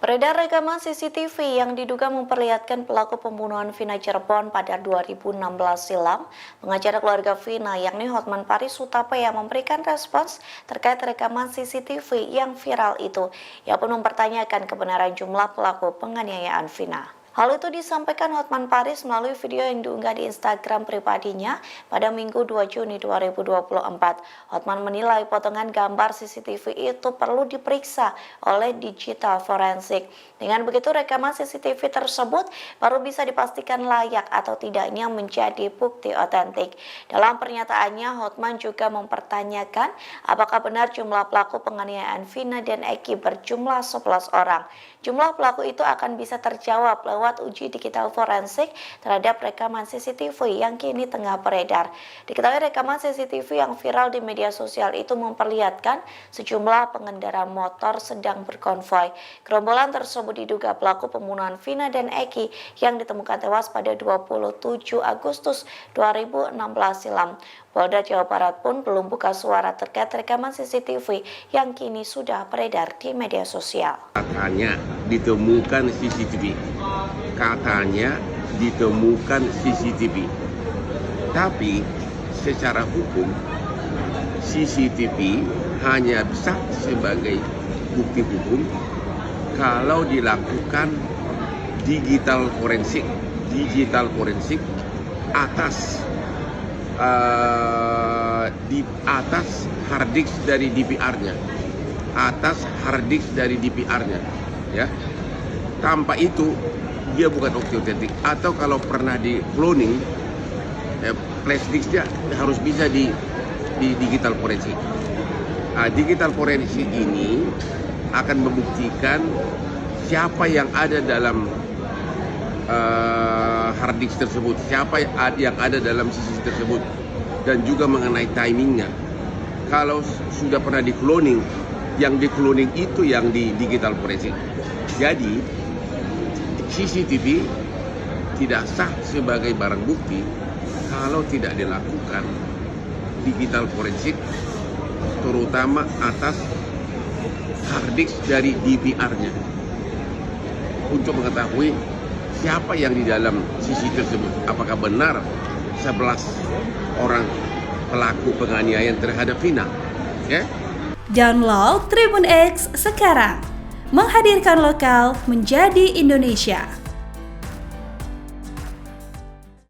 Beredar rekaman CCTV yang diduga memperlihatkan pelaku pembunuhan Vina Cirebon pada 2016 silam. Pengacara keluarga Vina yakni Hotman Paris Hutapea memberikan respons terkait rekaman CCTV yang viral itu. Ia pun mempertanyakan kebenaran jumlah pelaku penganiayaan Vina. Hal itu disampaikan Hotman Paris melalui video yang diunggah di Instagram pribadinya pada Minggu 2 Juni 2024. Hotman menilai potongan gambar CCTV itu perlu diperiksa oleh digital forensik. Dengan begitu rekaman CCTV tersebut baru bisa dipastikan layak atau tidaknya menjadi bukti otentik. Dalam pernyataannya, Hotman juga mempertanyakan apakah benar jumlah pelaku penganiayaan Vina dan Eki berjumlah 11 orang. Jumlah pelaku itu akan bisa terjawab lewat uji digital forensik terhadap rekaman CCTV yang kini tengah beredar. Diketahui rekaman CCTV yang viral di media sosial itu memperlihatkan sejumlah pengendara motor sedang berkonvoi. Gerombolan tersebut diduga pelaku pembunuhan Vina dan Eki yang ditemukan tewas pada 27 Agustus 2016 silam. Polda Jawa Barat pun belum buka suara terkait rekaman CCTV yang kini sudah beredar di media sosial. Katanya ditemukan CCTV. Tapi secara hukum CCTV hanya bisa sebagai bukti hukum kalau dilakukan digital forensik atas di atas hard disk dari DVR-nya, ya. Tanpa itu dia bukan bukti otentik. Atau kalau pernah di cloning, flash disknya harus bisa di digital forensik. Digital forensik ini akan membuktikan siapa yang ada dalam hard disk tersebut, siapa yang ada dalam CCTV tersebut, dan juga mengenai timingnya. Kalau sudah pernah di cloning, yang di cloning itu yang di digital forensik. Jadi CCTV tidak sah sebagai barang bukti kalau tidak dilakukan digital forensik, terutama atas hard disk dari DVR-nya, untuk mengetahui siapa yang di dalam CCTV tersebut. Apakah benar 11 orang pelaku penganiayaan terhadap Vina? Ya? Download Tribun X sekarang, menghadirkan lokal menjadi Indonesia.